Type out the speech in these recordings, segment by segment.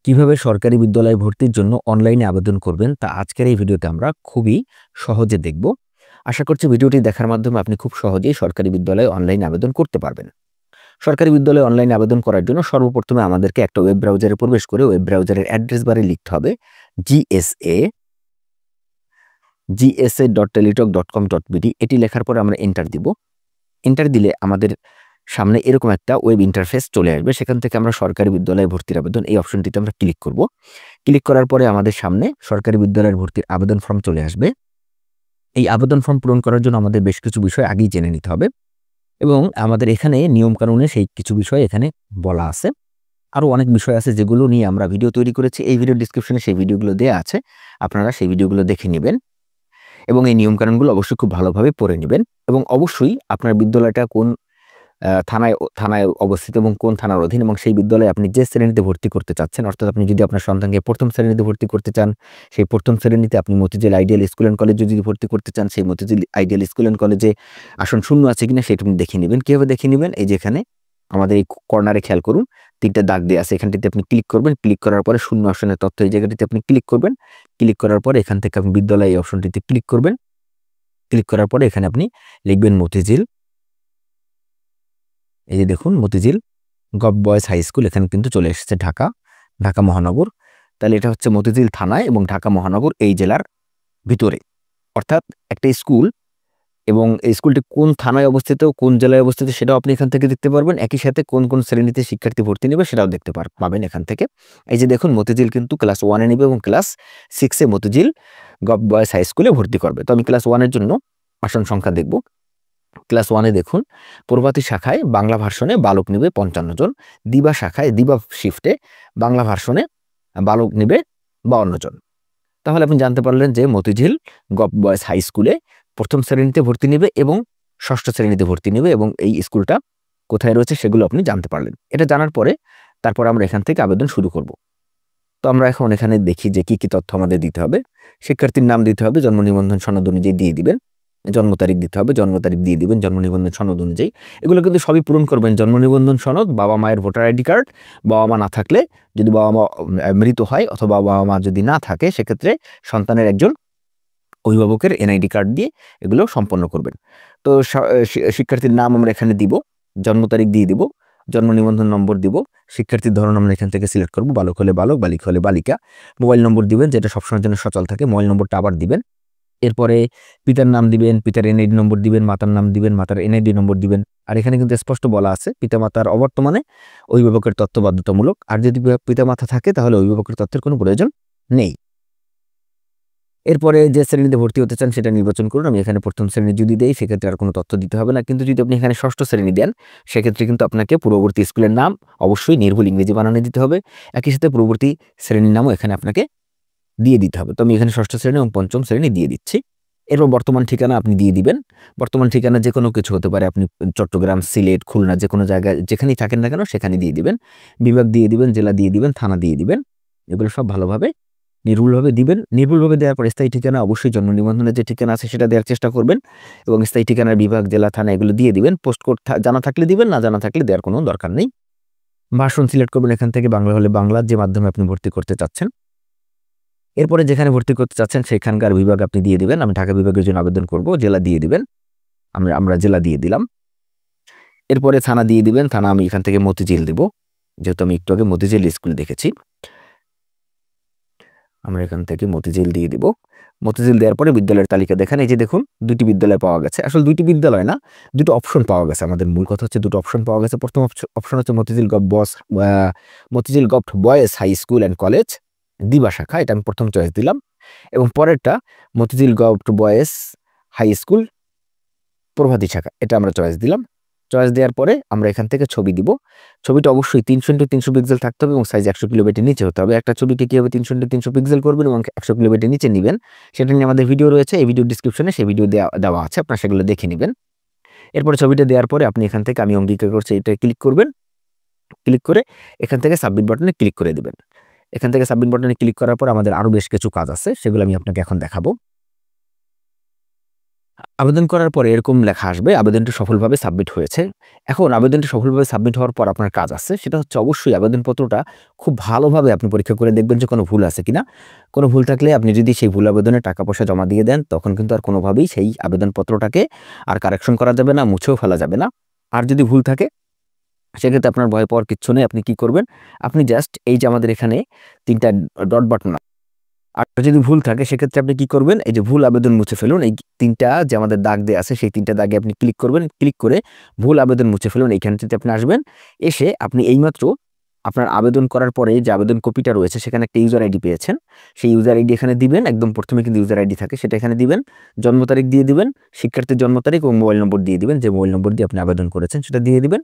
কিভাবে সরকারি বিদ্যালয়ে ভর্তির জন্য অনলাইনে আবেদন করবেন তা আজকের এই ভিডিওতে আমরা খুবই সহজে দেখব। আশা করছি ভিডিওটি দেখার মাধ্যমে আপনি খুব সহজেই সরকারি বিদ্যালয়ে অনলাইনে আবেদন করতে পারবেন। সরকারি বিদ্যালয়ে অনলাইনে আবেদন করার জন্য সর্বপ্রথমে আমাদেরকে একটা ওয়েব ব্রাউজারে প্রবেশ করে ওয়েব ব্রাউজারের অ্যাড্রেস বারে লিখতে হবে gsa.teletalk.com.bd। এটি লেখার পরে আমরা এন্টার দিব। এন্টার দিলে আমাদের সামনে এরকম একটা ওয়েব ইন্টারফেস চলে আসবে। সেখান থেকে আমরা সরকারি বিদ্যালয়ে ভর্তির আবেদন এই অপশনটিতে আমরা ক্লিক করব। ক্লিক করার পরে আমাদের সামনে সরকারি বিদ্যালয়ের ভর্তির আবেদন ফর্ম চলে আসবে। এই আবেদন ফর্ম পূরণ করার জন্য আমাদের বেশ কিছু বিষয় আগেই জেনে নিতে হবে এবং আমাদের এখানে নিয়মকানুনে সেই কিছু বিষয় এখানে বলা আছে। আরও অনেক বিষয় আছে যেগুলো নিয়ে আমরা ভিডিও তৈরি করেছি। এই ভিডিও ডিসক্রিপশনে সেই ভিডিওগুলো দেওয়া আছে, আপনারা সেই ভিডিওগুলো দেখে নেবেন এবং এই নিয়মকানুনগুলো অবশ্যই খুব ভালোভাবে পড়ে নেবেন। এবং অবশ্যই আপনার বিদ্যালয়টা কোন থানায় অবস্থিত এবং কোন থানার অধীন এবং সেই বিদ্যালয়ে আপনি যে শ্রেণীতে ভর্তি করতে চাচ্ছেন, অর্থাৎ আপনি যদি আপনার সন্তানকে প্রথম শ্রেণীতে ভর্তি করতে চান, সেই প্রথম শ্রেণীতে আপনি মতিঝিল আইডিয়াল স্কুল অ্যান্ড কলেজে যদি ভর্তি করতে চান, সেই মতিঝিল আইডিয়াল স্কুল অ্যান্ড কলেজে আসন শূন্য আছে কিনা সেটা আপনি দেখে নেবেন। কীভাবে দেখে নেবেন? এই যেখানে আমাদের এই কর্নারে খেয়াল করুন, 3টা দাগ দেওয়া আছে, এখানটিতে আপনি ক্লিক করবেন। ক্লিক করার পরে শূন্য আসনের তথ্য এই জায়গাটিতে আপনি ক্লিক করবেন। ক্লিক করার পরে এখান থেকে আপনি বিদ্যালয় এই অপশনটিতে ক্লিক করবেন। ক্লিক করার পরে এখানে আপনি লিখবেন মতিঝিল। এই যে দেখুন Motijheel gov boys high school, এখানে কিন্তু চলে এসেছে ঢাকা মহানগর। তাহলে এটা হচ্ছে মতিঝিল থানায় এবং ঢাকা মহানগর এই জেলার ভিতরে, অর্থাৎ একটা স্কুল এবং এই স্কুলটি কোন থানায় অবস্থিত, কোন জেলায় অবস্থিত সেটাও আপনি এখান থেকে দেখতে পারবেন। একই সাথে কোন কোন শ্রেণীতে শিক্ষার্থী ভর্তি নেবে সেটাও দেখতে পাবেন এখান থেকে। এই যে দেখুন মতিঝিল কিন্তু ক্লাস 1-এ নেবে এবং ক্লাস 6-এ মতিঝিল গভ বয়েজ হাই স্কুলে ভর্তি করবে। তো আমি ক্লাস 1-এর জন্য আসন সংখ্যা দেখব। ক্লাস 1-এ দেখুন প্রভাতী শাখায় বাংলা ভার্সনে বালক নেবে 55 জন, দিবা শাখায় দিবা শিফটে বাংলা ভার্সনে বালক নেবে 52 জন। তাহলে আপনি জানতে পারলেন যে মতিঝিল গভ বয়েজ হাই স্কুলে প্রথম শ্রেণীতে ভর্তি নেবে এবং ষষ্ঠ শ্রেণীতে ভর্তি নেবে এবং এই স্কুলটা কোথায় রয়েছে সেগুলো আপনি জানতে পারলেন। এটা জানার পরে তারপর আমরা এখান থেকে আবেদন শুরু করব। তো আমরা এখন এখানে দেখি যে কি কি তথ্য আমাদের দিতে হবে। শিক্ষার্থীর নাম দিতে হবে, জন্ম নিবন্ধন সনদ অনুযায়ী দিয়ে দিবেন। জন্ম তারিখ দিতে হবে, জন্ম তারিখ দিয়ে দিবেন জন্ম নিবন্ধন সনদ অনুযায়ী। এগুলো কিন্তু সবই পূরণ করবেন। জন্ম নিবন্ধন সনদ, বাবা মায়ের ভোটার আইডি কার্ড, বাবা মা না থাকলে, যদি বাবা মা মৃত হয় অথবা বাবা মা যদি না থাকে সেক্ষেত্রে সন্তানের একজন অভিভাবকের এনআইডি কার্ড দিয়ে এগুলো সম্পন্ন করবেন। তো শিক্ষার্থীর নাম আমরা এখানে দিব, জন্ম তারিখ দিয়ে দিব, জন্ম নিবন্ধন নম্বর দিব, শিক্ষার্থীর ধরন আমরা এখান থেকে সিলেক্ট করব, বালক হলে বালক, বালিকা হলে বালিকা। মোবাইল নম্বর দিবেন যেটা সবসময়ের জন্য সচল থাকে, মোবাইল নম্বরটা আবার দিবেন। এরপরে পিতার নাম দিবেন, পিতার এনআইডি নম্বর দিবেন, মাতার নাম দিবেন, মাতার এনআইডি নম্বর দিবেন। আর এখানে কিন্তু স্পষ্ট বলা আছে পিতামাতার অবর্তমানে অভিভাবকের তথ্য বাধ্যতামূলক। আর যদি পিতামাতা থাকে তাহলে অভিভাবকের তথ্যের কোনো প্রয়োজন নেই। এরপরে যে শ্রেণীতে ভর্তি হতে চান সেটা নির্বাচন করুন। আমি এখানে প্রথম শ্রেণী যদি দেই সেক্ষেত্রে আর কোনো তথ্য দিতে হবে না, কিন্তু যদি আপনি এখানে ষষ্ঠ শ্রেণী দেন সেক্ষেত্রে কিন্তু আপনাকে পূর্ববর্তী স্কুলের নাম অবশ্যই নির্ভুল ইংরেজি বানানে দিতে হবে। একই সাথে পূর্ববর্তী শ্রেণীর নামও এখানে আপনাকে দিয়ে দিতে হবে। তো আমি এখানে ষষ্ঠ শ্রেণী এবং পঞ্চম শ্রেণী দিয়ে দিচ্ছি। এরপর বর্তমান ঠিকানা আপনি দিয়ে দিবেন। বর্তমান ঠিকানা যে কোনো কিছু হতে পারে, আপনি চট্টগ্রাম, সিলেট, খুলনা যে কোনো জায়গায় যেখানেই থাকেন না কেন সেখানে দিয়ে দিবেন। বিভাগ দিয়ে দিবেন, জেলা দিয়ে দিবেন, থানা দিয়ে দিবেন। এগুলো সব ভালোভাবে নির্ভুলভাবে দিবেন। নির্ভুলভাবে দেওয়ার পর স্থায়ী ঠিকানা অবশ্যই জন্ম নিবন্ধনের যে ঠিকানা আছে সেটা দেওয়ার চেষ্টা করবেন এবং স্থায়ী ঠিকানার বিভাগ, জেলা, থানা এগুলো দিয়ে দিবেন। পোস্ট কোড জানা থাকলে দিবেন, না জানা থাকলে দেওয়ার কোনো দরকার নেই। ভাষণ সিলেক্ট করবেন এখান থেকে, বাংলা হলে বাংলা, যে মাধ্যমে আপনি ভর্তি করতে চাচ্ছেন। এরপরে যেখানে ভর্তি করতে চাচ্ছেন সেখানকার বিভাগ আপনি দিয়ে দিবেন। আমি ঢাকা বিভাগের জন্য আবেদন করব, জেলা দিয়ে দিবেন। আমরা জেলা দিয়ে দিলাম। এরপরে থানা দিয়ে দিবেন। থানা আমি এখান থেকে মতিঝিল দিব, যেহেতু আমি একটু আগে মতিঝিল স্কুল দেখেছি। আমরা এখান থেকে মতিঝিল দিয়ে দিব। মতিঝিল দেওয়ার পরে বিদ্যালয়ের তালিকা দেখেন, এই যে দেখুন 2টি বিদ্যালয় পাওয়া গেছে। আসলে 2টি বিদ্যালয় না, 2টো অপশন পাওয়া গেছে। আমাদের মূল কথা হচ্ছে 2টো অপশন পাওয়া গেছে। প্রথম অপশন হচ্ছে Motijheel gov boys high school and college দিবা শাখা, এটা আমি প্রথম চয়েস দিলাম। এবং পরেরটা Motijheel gov boys high school প্রভাতী শাখা, এটা আমরা চয়েস দিলাম। চয়েস দেওয়ার পরে আমরা এখান থেকে ছবি দিব। ছবিটা অবশ্যই 300x300 পিক্সেল থাকতে হবে এবং সাইজ 100 কিলোবাইটের নিচে হতে হবে। একটা ছবিকে কীভাবে 300x300 পিক্সেল করবেন এবং 100 কিলোবাইটের নিচে নেবেন সেটা নিয়ে আমাদের ভিডিও রয়েছে, এই ভিডিও ডিসক্রিপশনে সেই ভিডিও দেওয়া আছে, আপনারা সেগুলো দেখে নেবেন। এরপরে ছবিটা দেওয়ার পরে আপনি এখান থেকে আমি অঙ্গীকার করছি এটা ক্লিক করবেন। ক্লিক করে এখান থেকে সাবমিট বাটনে ক্লিক করে দেবেন। এখান থেকে সাবমিট বাটনে ক্লিক করার পর আমাদের আরও বেশ কিছু কাজ আছে, সেগুলো আমি আপনাকে এখন দেখাবো। আবেদন করার পরে এরকম লেখা আসবে, আবেদনটি সফলভাবে সাবমিট হয়েছে। এখন আবেদনটি সফলভাবে সাবমিট হওয়ার পর আপনার কাজ আছে, সেটা হচ্ছে অবশ্যই আবেদনপত্রটা খুব ভালোভাবে আপনি পরীক্ষা করে দেখবেন যে কোনো ভুল আছে কিনা। কোনো ভুল থাকলে আপনি যদি সেই ভুল আবেদনে টাকা পয়সা জমা দিয়ে দেন, তখন কিন্তু আর কোনোভাবেই সেই আবেদনপত্রটাকে আর কারেকশন করা যাবে না, মুছেও ফেলা যাবে না। আর যদি ভুল থাকে সেক্ষেত্রে আপনার ভয় পাওয়ার কিচ্ছু নেই। আপনি কি করবেন, আপনি জাস্ট এই যে আমাদের এখানে 3টা ডট বাটন, আর যদি ভুল থাকে সেক্ষেত্রে আপনি কি করবেন, এই যে ভুল আবেদন মুছে ফেলুন, এই 3টা যে আমাদের দাগ দেওয়া আছে সেই 3টা দাগে আপনি ক্লিক করবেন, ক্লিক করে ভুল আবেদন মুছে ফেলুন। এইখানটিতে আপনি আসবেন, এসে আপনি এইমাত্র আপনার আবেদন করার পরে যে আবেদন কপিটা রয়েছে সেখানে একটা ইউজার আইডি পেয়েছেন, সেই ইউজার আইডি এখানে দিবেন। একদম প্রথমে কিন্তু ইউজার আইডি থাকে, সেটা এখানে দিবেন। জন্ম তারিখ দিয়ে দিবেন, শিক্ষার্থীর জন্ম তারিখ এবং মোবাইল নম্বর দিয়ে দিবেন, যে মোবাইল নম্বর দিয়ে আপনি আবেদন করেছেন সেটা দিয়ে দিবেন।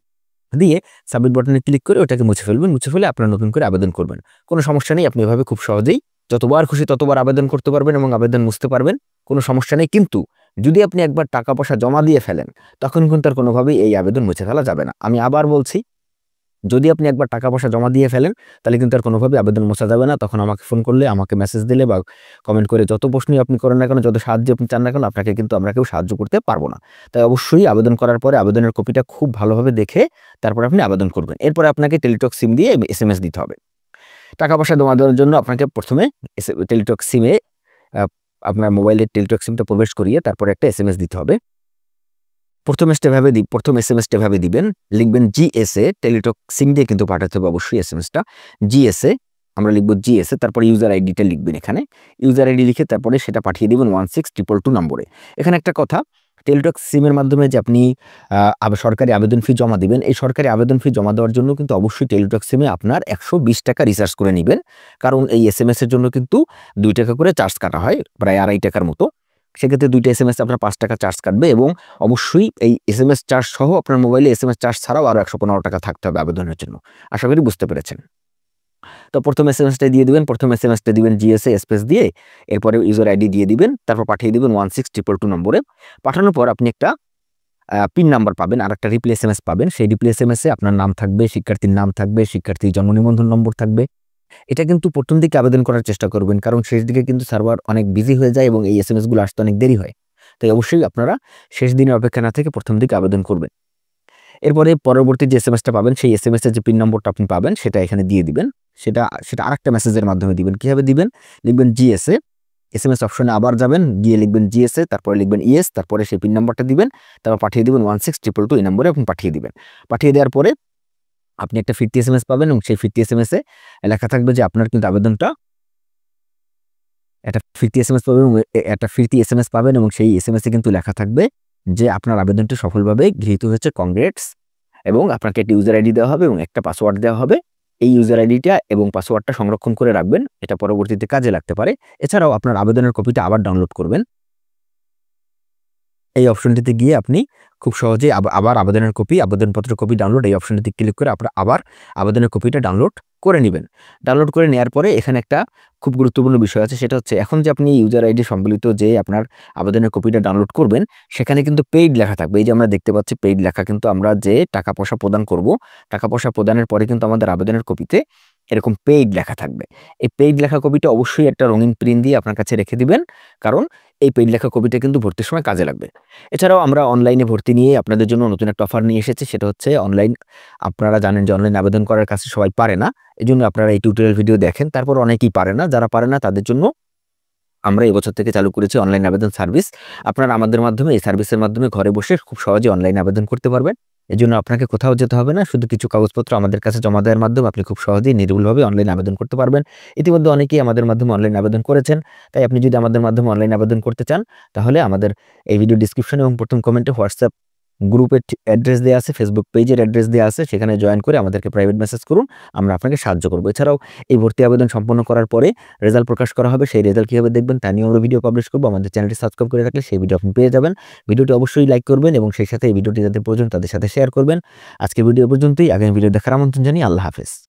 দিয়ে সাবমিট বাটনে ক্লিক করে ওটাকে মুছে ফেলবেন। মুছে ফেলে আপনারা নতুন করে আবেদন করবেন। কোনো সমস্যা নেই, আপনি এভাবে খুব সহজেই যতবার খুশি ততবার আবেদন করতে পারবেন এবং আবেদন মুছতে পারবেন, কোনো সমস্যা নেই। কিন্তু যদি আপনি একবার টাকা পয়সা জমা দিয়ে ফেলেন, তখন কিন্তু আর কোনোভাবেই এই আবেদন মুছে ফেলা যাবে না। আমি আবার বলছি, যদি আপনি একবার টাকা পয়সা জমা দিয়ে ফেলেন, তাহলে কিন্তু আর কোনোভাবে আবেদন মোছা যাবে না। তখন আমাকে ফোন করলে, আমাকে মেসেজ দিলে বা কমেন্ট করে যত প্রশ্নই আপনি করেন না কেন, যত সাহায্য আপনি চান না কেন, আপনাকে কিন্তু আমরা কেউ সাহায্য করতে পারবো না। তাই অবশ্যই আবেদন করার পরে আবেদনের কপিটা খুব ভালোভাবে দেখে তারপরে আপনি আবেদন করবেন। এরপরে আপনাকে টেলিটক সিম দিয়ে SMS দিতে হবে। টাকা পয়সা জমা দেওয়ার জন্য আপনাকে প্রথমে টেলিটক সিমে আপনার মোবাইলের টেলিটক সিমটা প্রবেশ করিয়ে তারপরে একটা SMS দিতে হবে। প্রথম SMS টা এভাবে দিবেন, লিখবেন GSA, টেলিটক সিম দিয়ে কিন্তু পাঠাতে হবে অবশ্যই SMS টা। GSA আমরা লিখব GSA, তারপরে ইউজার আইডিটা লিখবেন এখানে। ইউজার আইডি লিখে তারপরে সেটা পাঠিয়ে দিবেন 16222 নম্বরে। এখানে একটা কথা, টেলিটক সিমের মাধ্যমে যে আপনি সরকারি আবেদন ফি জমা দিবেন, এই সরকারি আবেদন ফি জমা দেওয়ার জন্য কিন্তু অবশ্যই টেলিটক সিমে আপনার 120 টাকা রিচার্জ করে নেবেন। কারণ এই SMS এর জন্য কিন্তু 2 টাকা করে চার্জ কাটা হয়, প্রায় 2.5 টাকার মতো। সেক্ষেত্রে 2টা SMS আপনার 5 টাকা চার্জ কাটবে এবং অবশ্যই এই SMS চার্জ সহ আপনার মোবাইলে SMS চার্জ ছাড়াও আরও 115 টাকা থাকতে হবে আবেদনের জন্য। আশা করি বুঝতে পেরেছেন। তো প্রথম SMS-টা দিয়ে দিবেন, প্রথম SMS-টা দিবেন GSA স্পেস দিয়ে, এরপরে ইউজার আইডি দিয়ে দিবেন, তারপর পাঠিয়ে দিবেন 16222 নম্বরে। পাঠানোর পর আপনি একটা পিন নাম্বার পাবেন, আর একটা রিপ্লে SMS পাবেন। সেই রিপ্লে SMS-এ আপনার নাম থাকবে, শিক্ষার্থীর নাম থাকবে, শিক্ষার্থীর জন্ম নিবন্ধন নম্বর থাকবে। এটা কিন্তু প্রথম দিকে আবেদন করার চেষ্টা করবেন, কারণ শেষ দিকে কিন্তু সার্ভার অনেক বিজি হয়ে যায় এবং এই SMS-গুলো আসতে অনেক দেরি হয়। তাই অবশ্যই আপনারা শেষ দিনের অপেক্ষা না থেকে প্রথম দিকে আবেদন করবেন। এরপরে পরবর্তী যে SMS-টা পাবেন, সেই SMS-এর যে পিন নম্বরটা আপনি পাবেন সেটা এখানে দিয়ে দিবেন। সেটা আরেকটা মেসেজের মাধ্যমে দিবেন। কিভাবে দিবেন? লিখবেন GSA, SMS অপশনে আবার যাবেন, গিয়ে লিখবেন GSA, তারপরে লিখবেন ইয়েস, তারপরে সেই পিন নম্বরটা দিবেন, তারপর পাঠিয়ে দিবেন 16222 এই নম্বরে আপনি পাঠিয়ে দিবেন। পাঠিয়ে দেওয়ার পরে আপনি একটা ফিরতি SMS পাবেন এবং সেই ফিরতি SMS-এ লেখা থাকবে যে আপনার কিন্তু আবেদনটা, একটা ফিরতি SMS পাবেন এবং একটা ফিরতি SMS পাবেন এবং সেই SMS-এ কিন্তু লেখা থাকবে যে আপনার আবেদনটি সফলভাবে গৃহীত হয়েছে, কংগ্রেটস, এবং আপনাকে একটা ইউজার আইডি দেওয়া হবে এবং একটা পাসওয়ার্ড দেওয়া হবে। এই ইউজার আইডিটা এবং পাসওয়ার্ডটা সংরক্ষণ করে রাখবেন, এটা পরবর্তীতে কাজে লাগতে পারে। এছাড়াও আপনার আবেদনের কপিটা আবার ডাউনলোড করবেন। এই অপশনটিতে গিয়ে আপনি খুব সহজেই আবার আবেদনপত্রের কপি ডাউনলোড, এই অপশনটিতে ক্লিক করে আপনারা আবার আবেদনের কপিটা ডাউনলোড করে নেবেন। ডাউনলোড করে নেওয়ার পরে এখানে একটা খুব গুরুত্বপূর্ণ বিষয় আছে, সেটা হচ্ছে এখন যে আপনি ইউজার আইডি সম্বলিত যে আপনার আবেদনের কপিটা ডাউনলোড করবেন, সেখানে কিন্তু পেইড লেখা থাকবে। এই যে আমরা দেখতে পাচ্ছি পেইড লেখা, কিন্তু আমরা যে টাকা পয়সা প্রদান করব, টাকা পয়সা প্রদানের পরে কিন্তু আমাদের আবেদনের কপিতে এরকম পেইড লেখা থাকবে। এই পেইড লেখা কপিটা অবশ্যই একটা রঙিন প্রিন্ট দিয়ে আপনার কাছে রেখে দিবেন, কারণ এই পেইড লেখা কপিটা কিন্তু ভর্তির সময় কাজে লাগবে। এছাড়াও আমরা অনলাইনে ভর্তি নিয়ে আপনাদের জন্য নতুন একটা অফার নিয়ে এসেছি, সেটা হচ্ছে অনলাইন। আপনারা জানেন যে অনলাইন আবেদন করার কাছে সবাই পারে না, এজন্য আপনারা এই টিউটোরিয়াল ভিডিও দেখেন, তারপর অনেকেই পারে না। যারা পারে না তাদের জন্য আমরা এবছর থেকে চালু করেছি অনলাইন আবেদন সার্ভিস। আপনারা আমাদের মাধ্যমে, এই সার্ভিসের মাধ্যমে ঘরে বসে খুব সহজে অনলাইন আবেদন করতে পারবেন। এজন্য আপনাকে কোথাও যেতে হবে না, শুধু কিছু কাগজপত্র আমাদের কাছে জমা দেওয়ার মাধ্যমে আপনি খুব সহজেই নির্ভুলভাবে অনলাইন আবেদন করতে পারবেন। ইতিমধ্যে অনেকেই আমাদের মাধ্যমে অনলাইন আবেদন করেছেন। তাই আপনি যদি আমাদের মাধ্যমে অনলাইন আবেদন করতে চান, তাহলে আমাদের এই ভিডিও ডিসক্রিপশনে এবং প্রথম কমেন্টে হোয়াটসঅ্যাপ গ্রুপের অ্যাড্রেস দেওয়া আছে, ফেসবুক পেজের অ্যাড্রেস দেওয়া আছে, সেখানে জয়েন করে আমাদেরকে প্রাইভেট মেসেজ করুন, আমরা আপনাকে সাহায্য করব। এছাড়াও এই ভর্তি আবেদন সম্পন্ন করার পরে রেজাল্ট প্রকাশ করা হবে, সেই রেজাল্ট কীভাবে দেখবেন তা নিয়ে আমরা ভিডিও পাবলিশ করবো। আমাদের চ্যানেলটি সাবস্ক্রাইব করে রাখলে সেই ভিডিও আপনি পেয়ে যাবেন। ভিডিওটি অবশ্যই লাইক করবেন এবং সেই সাথে এই ভিডিওটি যাদের প্রয়োজন তাদের সাথে শেয়ার করবেন। আজকে ভিডিও পর্যন্তই, আগামী ভিডিও দেখার আমন্ত্রণ জানিয়ে আল্লাহ হাফেজ।